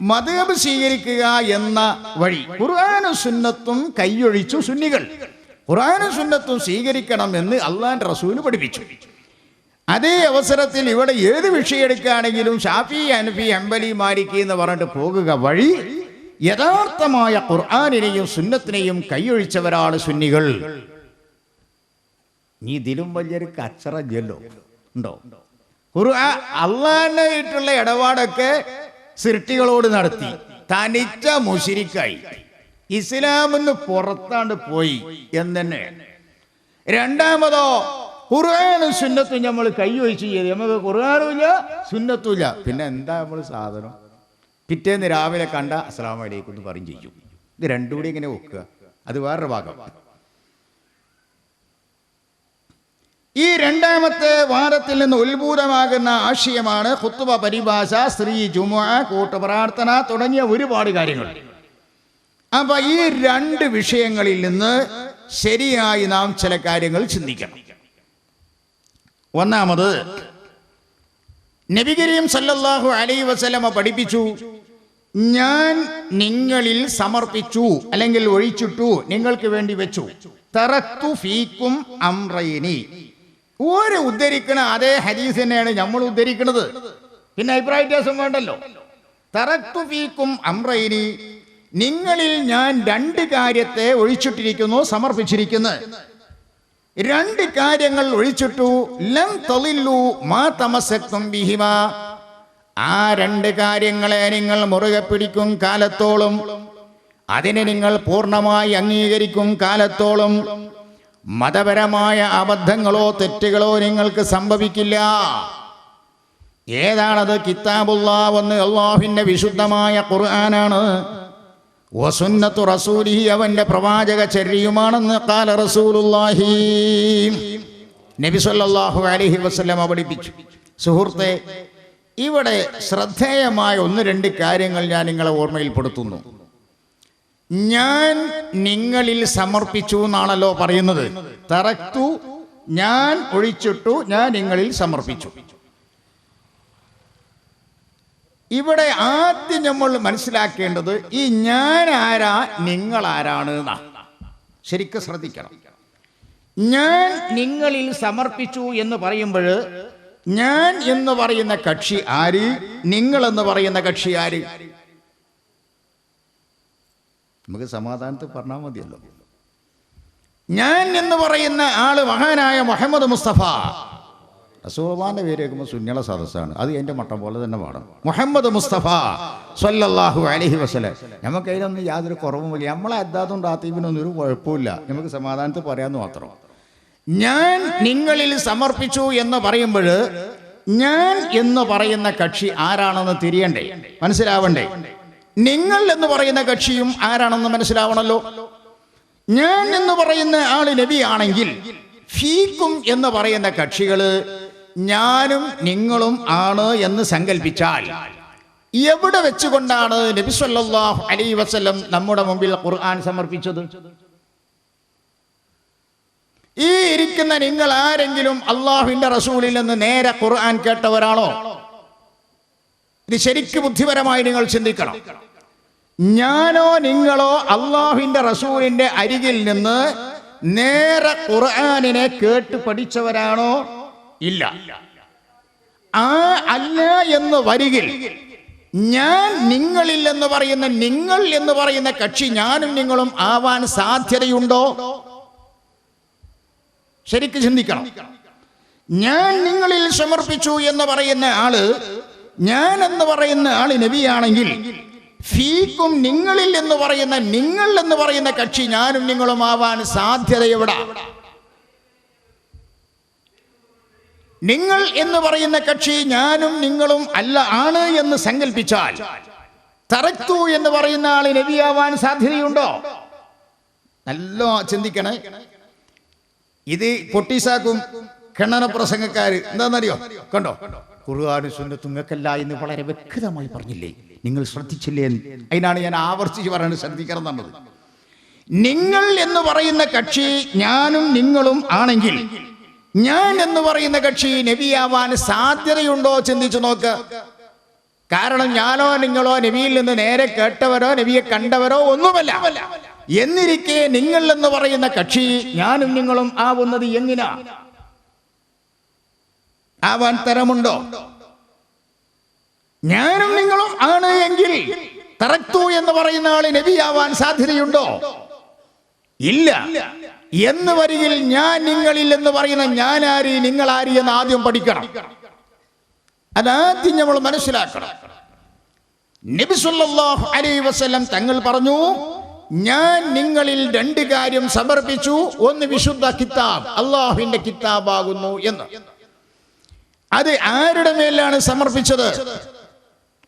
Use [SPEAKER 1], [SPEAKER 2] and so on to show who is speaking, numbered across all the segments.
[SPEAKER 1] മദ്ഹബ് സ്വീകരിക്കുക എന്ന വഴി ഖുർആനും സുന്നത്തും കൈയൊഴിച്ചു സുന്നികൾ. ഖുർആനും സുന്നത്തും സ്വീകരിക്കണം എന്ന് അള്ളാഹുവിന്റെ റസൂൽ പഠിപ്പിച്ചു. അതേ അവസരത്തിൽ ഇവിടെ ഏത് വിഷയം എടുക്കുകയാണെങ്കിലും ഷാഫി, ഹനഫി, ഹംബലി, മാലിക്കി എന്ന് പറഞ്ഞിട്ട് പോകുക വഴി യഥാർത്ഥമായ ഖുർആനിനെയും സുന്നത്തിനെയും കൈയൊഴിച്ചവരാണ് സുന്നികൾ. നീ ഇതിലും വലിയൊരു കച്ചറല്ലോ ഉണ്ടോ? ഖുർആൻ അള്ളാഹിനായിട്ടുള്ള ഇടപാടൊക്കെ സൃഷ്ടികളോട് നടത്തി തനിച്ച മുശ്രിക്കായി, ഇസ്ലാമിന്ന് പുറത്താണ്ട് പോയി എന്ന് തന്നെ. രണ്ടാമതോ ഖുർആനും സുന്നത്തും നമ്മൾ കൈയൊഴിച്ച് ചെയ്ത് നമുക്ക് ഖുർആനും ഇല്ല സുന്നത്തും ഇല്ല, പിന്നെ എന്താ നമ്മൾ സാധനം? പിറ്റേന്ന് രാവിലെ കണ്ട അസ്സലാമു അലൈക്കും എന്ന് പറയും ചെയ്യും. ഇത് രണ്ടും കൂടി ഇങ്ങനെ വെക്കുക, അത് വേറൊരു ഭാഗം. ഈ രണ്ടാമത്തെ വാദത്തിൽ നിന്ന് ഉത്ഭൂതമാകുന്ന ആശയമാണ് ഖുത്ബ, പരിഭാഷ, സ്ത്രീ, ജുമുഅ, കൂട്ടുപ്രാർത്ഥന തുടങ്ങിയ ഒരുപാട് കാര്യങ്ങൾ. അപ്പൊ ഈ രണ്ട് വിഷയങ്ങളിൽ നിന്ന് ശരിയായി നാം ചില കാര്യങ്ങൾ ചിന്തിക്കണം. ഒന്നാമത്, നബി കരീം സല്ലല്ലാഹു അലൈഹി വസല്ലമ പഠിപ്പിച്ചു, ഞാൻ നിങ്ങളിൽ സമർപ്പിച്ചു അല്ലെങ്കിൽ ഒഴിച്ചിട്ടു, നിങ്ങൾക്ക് വേണ്ടി വെച്ചു, തറക്തു ഫീക്കും അംറൈനി. ഒരു ഉദ്ധരിക്കണ അതേ ഹദീസ് തന്നെയാണ് നമ്മൾ ഉദ്ധരിക്കുന്നത്, പിന്നെ അഭിപ്രായ വ്യത്യാസം വേണ്ടല്ലോ. തറക്തു ഫീക്കും അംറൈനി, നിങ്ങളിൽ ഞാൻ രണ്ട് കാര്യത്തെ ഒഴിച്ചിട്ടിരിക്കുന്നു, സമർപ്പിച്ചിരിക്കുന്നു. രണ്ട് കാര്യങ്ങൾ ഒഴിച്ചിട്ടു, ലം തളില്ലു മാ തമസ്സക്തും ബിഹിമാ, ആ രണ്ട് കാര്യങ്ങളെ നിങ്ങൾ മുറുകെ പിടിക്കും കാലത്തോളം, അതിനെ നിങ്ങൾ പൂർണ്ണമായി അംഗീകരിക്കും കാലത്തോളം മതപരമായ അബദ്ധങ്ങളോ തെറ്റുകളോ നിങ്ങൾക്ക് സംഭവിക്കില്ല. ഏതാണത്? കിതാബുല്ലാഹ്, ഒന്ന് അല്ലാഹുവിന്റെ വിശുദ്ധമായ ഖുർആനാണ്, വസുന്നത്തു റസൂലിഹി, അവന്റെ പ്രവാചക ചര്യയുമാണെന്ന് ഖാല റസൂലുള്ളാഹി, നബി സല്ലല്ലാഹു അലൈഹി വസല്ലം പഠിപ്പിച്ചു. സുഹൃത്തെ, ഇവിടെ ശ്രദ്ധേയമായ ഒന്ന് രണ്ട് കാര്യങ്ങൾ ഞാൻ നിങ്ങളെ ഓർമ്മയിൽപ്പെടുത്തുന്നു. ഞാൻ നിങ്ങളിൽ സമർപ്പിച്ചു എന്നാണല്ലോ പറയുന്നത്. തറക്തു, ഞാൻ ഒഴിച്ചിട്ടു, ഞാൻ നിങ്ങളിൽ സമർപ്പിച്ചു. ഇവിടെ ആദ്യം നമ്മൾ മനസ്സിലാക്കേണ്ടത് ഈ ഞാൻ ആരാ, നിങ്ങൾ ആരാണ് എന്നാ. ശരിക്കും ശ്രദ്ധിക്കണം. ഞാൻ നിങ്ങളിൽ സമർപ്പിച്ചു എന്ന് പറയുമ്പോൾ ഞാൻ എന്ന് പറയുന്ന കക്ഷി ആര്, നിങ്ങൾ എന്ന് പറയുന്ന കക്ഷി ആര്? നമുക്ക് സമാധാനത്തിൽ പറഞ്ഞാൽ മതിയല്ലോ. ഞാൻ എന്ന് പറയുന്ന ആള് മഹാനായ മുഹമ്മദ് മുസ്തഫ. റസൂലുള്ളാഹിന്റെ പേര് കേൾക്കുമ്പോൾ സുന്നിയുടെ സദസ്സാണ്, അത് എൻ്റെ മട്ടം പോലെ തന്നെ പാടും. മുഹമ്മദ് മുസ്തഫ സ്വല്ലല്ലാഹു അലൈഹി വസല്ലം. നമുക്ക് അതിനൊന്നും യാതൊരു കുറവുമില്ല, നമ്മളെ അദ്ദാത്തും റാത്തീബിനൊന്നും ഒരു കുഴപ്പമില്ല, നമുക്ക് സമാധാനത്തിൽ പറയാമെന്ന് മാത്രം. ഞാൻ നിങ്ങളിൽ സമർപ്പിച്ചു എന്ന് പറയുമ്പോൾ ഞാൻ എന്ന് പറയുന്ന കക്ഷി ആരാണെന്ന് തിരിയണ്ടേ, മനസ്സിലാവണ്ടേ? നിങ്ങൾ എന്ന് പറയുന്ന കക്ഷിയും ആരാണെന്ന് മനസ്സിലാവണല്ലോ. ഞാൻ എന്ന് പറയുന്ന ആള് നബിയാണെങ്കിൽ ഫീക്കും എന്ന് പറയുന്ന കക്ഷികള് ഞാനും നിങ്ങളും ആണ് എന്ന് സങ്കല്പിച്ചാൽ എവിടെ വെച്ചുകൊണ്ടാണ് നബി സല്ലല്ലാഹു അലൈഹി വസല്ലം നമ്മുടെ മുമ്പിൽ ഖുർആൻ സമർപ്പിച്ചത്? ഈ ഇരിക്കുന്ന നിങ്ങൾ ആരെങ്കിലും അള്ളാഹുവിന്റെ റസൂലിൽ നിന്ന് നേരെ ഖുർആൻ കേട്ടവരാണോ? ഇത് ശരിക്കും ബുദ്ധിപരമായി നിങ്ങൾ ചിന്തിക്കണം. ഞാനോ നിങ്ങളോ അള്ളാഹുവിന്റെ റസൂലിന്റെ അരികിൽ നിന്ന് നേരെ ഖുർആനിനെ കേട്ട് പഠിച്ചവരാണോ? ഇല്ല. ആ അല്ല എന്ന് വരികിൽ ഞാൻ നിങ്ങളിൽ എന്ന് പറയുന്ന നിങ്ങൾ എന്ന് പറയുന്ന കക്ഷി ഞാനും നിങ്ങളും ആവാൻ സാധ്യതയുണ്ടോ? ശരിക്കും ചിന്തിക്കണം. ഞാൻ നിങ്ങളിൽ സമർപ്പിച്ചു എന്ന് പറയുന്ന ആള്, ഞാൻ എന്ന് പറയുന്ന ആള് നബിയാണെങ്കിൽ ഫീക്കും നിങ്ങളിൽ എന്ന് പറയുന്ന നിങ്ങൾ എന്ന് പറയുന്ന കക്ഷി ഞാനും നിങ്ങളും ആവാൻ സാധ്യത എവിടെ? നിങ്ങൾ എന്ന് പറയുന്ന കക്ഷി ഞാനും നിങ്ങളും അല്ല ആണ് എന്ന് സങ്കല്പിച്ചാൽ തറക്തു എന്ന് പറയുന്ന ആള് നബിയാവാൻ സാധ്യതയുണ്ടോ? നല്ല ചിന്തിക്കണേ. ഇത് പൊട്ടീസാക്കും കിണന പ്രസംഗക്കാര് എന്താണെന്നറിയോ? കണ്ടോ, ഖുർആനും സുന്നത്തും നിങ്ങൾക്കല്ല എന്ന് വളരെ വ്യക്തമായി പറഞ്ഞില്ലേ, നിങ്ങൾ ശ്രദ്ധിച്ചില്ലേ? അതിനാണ് ഞാൻ ആവർത്തിച്ച് പറയുന്നത്, ശ്രദ്ധിക്കണം എന്നുള്ളത്. നിങ്ങൾ എന്ന് പറയുന്ന കക്ഷി ഞാനും നിങ്ങളും ആണെങ്കിൽ ഞാൻ എന്ന് പറയുന്ന കക്ഷി നബിയാവാൻ സാധ്യതയുണ്ടോ? ചിന്തിച്ചു നോക്ക്. കാരണം ഞാനോ നിങ്ങളോ നബിയിൽ നിന്ന് നേരെ കേട്ടവരോ നബിയെ കണ്ടവരോ ഒന്നുമല്ല. എന്നിരിക്കെ നിങ്ങൾ എന്ന് പറയുന്ന കക്ഷി ഞാനും നിങ്ങളും ആവുന്നത് എങ്ങനാ? ആവാൻ തരമുണ്ടോ? ഞാനും നിങ്ങളും ആണ് എങ്കിൽ തറക്തു എന്ന് പറയുന്ന ആള് നബിയാവാൻ സാധ്യതയുണ്ടോ? ഇല്ല. എന്ന് വരികിൽ ഞാൻ നിങ്ങളിൽ എന്ന് പറയുന്ന ഞാൻ ആര് നിങ്ങൾ ആര് എന്ന് ആദ്യം പഠിക്കണം. അതാദ്യം നമ്മൾ മനസ്സിലാക്കണം. നബി സല്ലല്ലാഹു അലൈഹി വസല്ലം തങ്ങൾ പറഞ്ഞു, ഞാൻ നിങ്ങളിൽ രണ്ട് കാര്യം സമർപ്പിച്ചു. ഒന്ന് വിശുദ്ധ കിതാബ്, അള്ളാഹുവിന്റെ കിതാബാകുന്നു എന്ന്. അത് ആരുടെ മേലാണ് സമർപ്പിച്ചത്?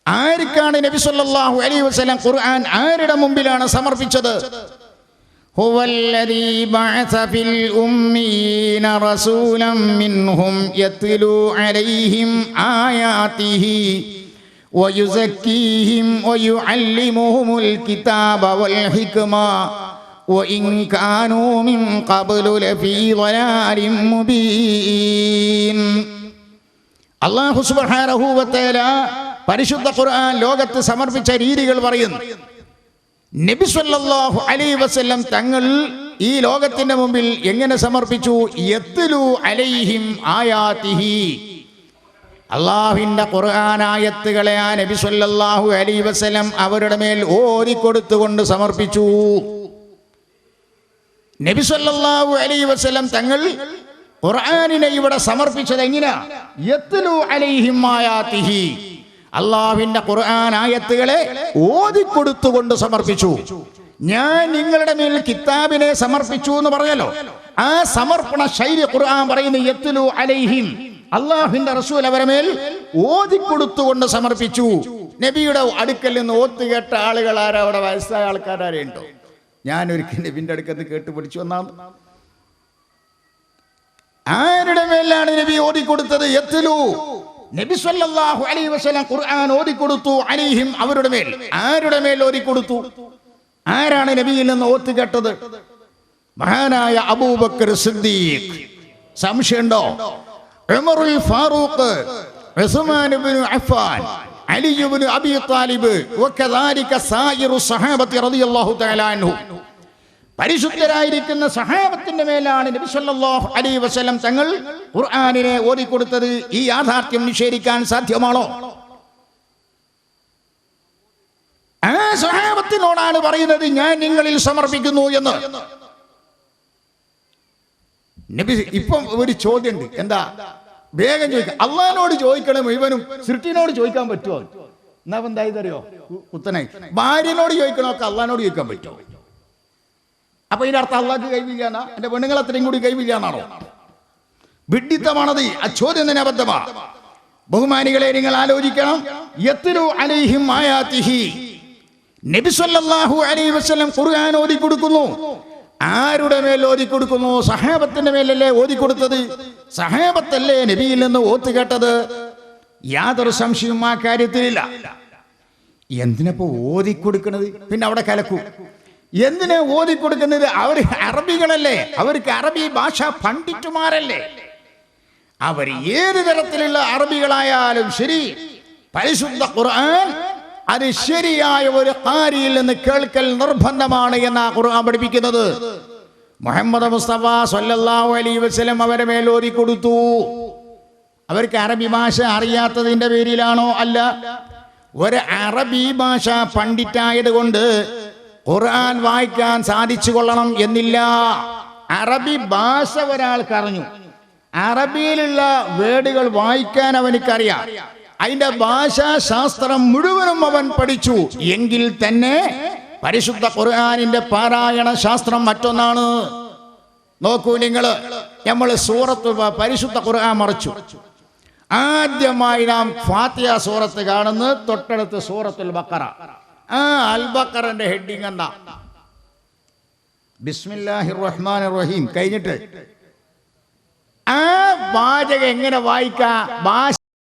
[SPEAKER 1] ആർക്കാണ് നബി സല്ലല്ലാഹു അലൈഹി വസല്ലം ഖുർആൻ ആരുടെ മുമ്പിലാണ് സമർപ്പിച്ചത്? ഹുവല്ലദീ ബഅസ ഫിൽ ഉമ്മീന റസൂലൻ മിൻഹും യത്ലൂ അലൈഹിം ആയാതിഹി വയുസക്കീഹിം വയുഅല്ലിമുഹുമുൽ കിതാബ വൽ ഹിക്മ വഇൻ കാനൂ മിൻ ഖബ്ലു ലഫീ ളലാലിൻ മുബീൻ. അല്ലാഹു സുബ്ഹാനഹു വ തആല പരിശുദ്ധ ഖുർആൻ ലോകത്ത് സമർപ്പിച്ച രീതികൾ പറയുന്നു. നബി സല്ലല്ലാഹു അലൈഹി വസല്ലം തങ്ങൾ ഈ ലോകത്തിന്റെ മുമ്പിൽ എങ്ങനെ സമർപ്പിച്ചു? യത്ലു അലൈഹിം ആയാതിഹി, അള്ളാഹുവിന്റെ ഖുർആൻ ആയത്തുകളെ ആ നബി സല്ലല്ലാഹു അലൈഹി വസല്ലം അവരുടെ മേൽ ഓതിക്കൊടുത്തുകൊണ്ട് സമർപ്പിച്ചു. നബി സല്ലല്ലാഹു അലൈഹി വസല്ലം തങ്ങൾ ഖുർആനിനെ ഇവിടെ സമർപ്പിച്ചത് എങ്ങനെയാ? യത്ലു അലൈഹിം ആയാതിഹി, അള്ളാഹുവിന്റെ ഖുർആൻ ആയത്തുകളെ ഓതിക്കൊടുത്തുകൊണ്ട് സമർപ്പിച്ചു. ഞാൻ നിങ്ങളുടെ മേൽ കിതാബിനെ സമർപ്പിച്ചു എന്ന് പറഞ്ഞല്ലോ. ആ സമർപ്പണ ശൈലി ഖുർആൻ പറയുന്ന യത്ലു അലൈഹിം, അള്ളാഹുവിന്റെ റസൂൽ അവരെ മേൽ ഓതിക്കൊടുത്തുകൊണ്ട് സമർപ്പിച്ചു. നബിയുടെ അടുക്കൽ നിന്ന് ഓത്ത് കേട്ട ആളുകൾ ആരാ? അവിടെ വയസ്സായ ആൾക്കാരുണ്ടോ? ഞാൻ ഒരിക്കൽ നബിന്റെ അടുക്കത്ത് കേട്ട് പഠിച്ചു വന്നാണ്. ആരുടെ മേലാണ് നബി ഓതിക്കൊടുത്തത്? യത്ലു, നബി സല്ലല്ലാഹു അലൈഹി വസല്ലം ഖുർആൻ ഓതിക്കൊടുത്തു അലൈഹിം, അവരുടെ മേൽ. ആരുടെ മേൽ ഓതിക്കൊടുത്തു? ആരാണ് നബിയിൽ നിന്ന് ഓത്ത് കേട്ടത്? മഹാനായ അബൂബക്കർ സിദ്ദീഖ്. സംശയമുണ്ടോ? ഉമറുൽ ഫാറൂഖ്, ഉസ്മാൻ ഇബ്നു അഫ്ഫാൻ, അലി ഇബ്നു അബി താലിബ്, വകദാലിക സായിറു സ്വഹാബത്തി റളിയല്ലാഹു തആല അൻഹു. പരിശുദ്ധരായിരിക്കുന്ന സഹാബത്തിന്റെ മേലാണ് നബി സല്ലല്ലാഹു അലൈഹി വസല്ലം തങ്ങൾ ഖുർആനിനെ ഓതിക്കൊടുത്തത്. ഈ യാഥാർത്ഥ്യം നിഷേധിക്കാൻ സാധ്യമാണോ? ആ സഹാബത്തിനോടാണ് പറയുന്നത് ഞാൻ നിങ്ങളിൽ സമർപ്പിക്കുന്നു എന്ന്. നബി ഇപ്പം ഒരു ചോദ്യമുണ്ട്. എന്താ? വേഗം ചോദിക്കാം. അള്ളാഹിനോട് ചോദിക്കണം, ഇവനും സൃഷ്ടിനോട് ചോദിക്കാൻ പറ്റുമോ? എന്നാ എന്തായതറിയോ? കുത്തനായി. ഭാര്യനോട് ചോദിക്കണമൊക്കെ അള്ളാഹിനോട് ചോദിക്കാൻ പറ്റുമോ? അപ്പൊ ഇതിന്റെ അർത്ഥം അള്ളാഹ്ക്ക് കഴിവില്ലാന്നാ? എന്റെ പെണ്ണുങ്ങൾ അത്രയും കൂടി കഴിവില്ലാന്നാണോ? വിഡ്ഢിത്തമാണത്. ആ ചോദ്യം തന്നെ അബദ്ധമാ. ബഹുമാനികളെ, നിങ്ങൾ ആലോചിക്കണം. യത്ലു അലൈഹിം ആയാതിഹി, നബി സല്ലല്ലാഹു അലൈഹി വസല്ലം ഖുർആൻ ഓതിക്കൊടുക്കുന്നു. ആരുടെ മേൽ ഓതിക്കൊടുക്കുന്നു? സഹാബത്തിന്റെ മേലല്ലേ ഓതിക്കൊടുത്തത്? സഹാബത്തല്ലേ നബിയിൽ നിന്ന് ഓത്ത് കേട്ടത്? യാതൊരു സംശയവും ആ കാര്യത്തിലില്ല. എന്തിനപ്പോ ഓതിക്കൊടുക്കുന്നത്? പിന്നെ അവിടെ കലക്കൂ. എന്തിനാ ഓതിക്കൊടുക്കുന്നത്? അവർ അറബികളല്ലേ, അവർക്ക് അറബി ഭാഷ പണ്ഡിറ്റുമാരല്ലേ. അവർ ഏത് തരത്തിലുള്ള അറബികളായാലും ശരി, പരിശുദ്ധ ഖുർആൻ അത് ശരിയായ ഒരു ഖാരിയിൽ നിന്ന് കേൾക്കൽ നിർബന്ധമാണ് എന്നാ ഖുർആൻ പഠിപ്പിക്കുന്നത്. മുഹമ്മദ് മുസ്തഫ സല്ലല്ലാഹു അലൈഹി വസല്ലം അവരെ മേൽ ഓതിക്കൊടുത്തു. അവർക്ക് അറബി ഭാഷ അറിയാത്തതിന്റെ പേരിലാണോ? അല്ല. ഒരു അറബി ഭാഷ പണ്ഡിറ്റായത് കൊണ്ട് ഖുർആൻ വായിക്കാൻ സാധിച്ചു കൊള്ളണം എന്നില്ല. അറബി ഭാഷ ഒരാൾക്ക് അറിഞ്ഞു, അറബിയിലുള്ള വേർഡുകൾ വായിക്കാൻ അവനക്കറിയാം, അതിന്റെ ഭാഷാശാസ്ത്രം മുഴുവനും അവൻ പഠിച്ചു എങ്കിൽ തന്നെ പരിശുദ്ധ ഖുർആനിന്റെ പാരായണ ശാസ്ത്രം മറ്റൊന്നാണ്. നോക്കൂ നിങ്ങൾ, നമ്മൾ സൂറത്ത് പരിശുദ്ധ ഖുർആൻ മറിച്ചു. ആദ്യമായി നാം ഫാത്തിഹ സൂറത്ത് കാണുന്നത് തൊട്ടടുത്ത് സൂറത്തുൽ ബഖറ. ആ അൽ ബഖറന്റെ ഹെഡിങ് എന്താ? ബിസ്മില്ലാഹിർ റഹ്മാനിർ റഹീം കഴിഞ്ഞിട്ട് ആ വാചകം എങ്ങനെ വായിക്കാം? ഭാഷ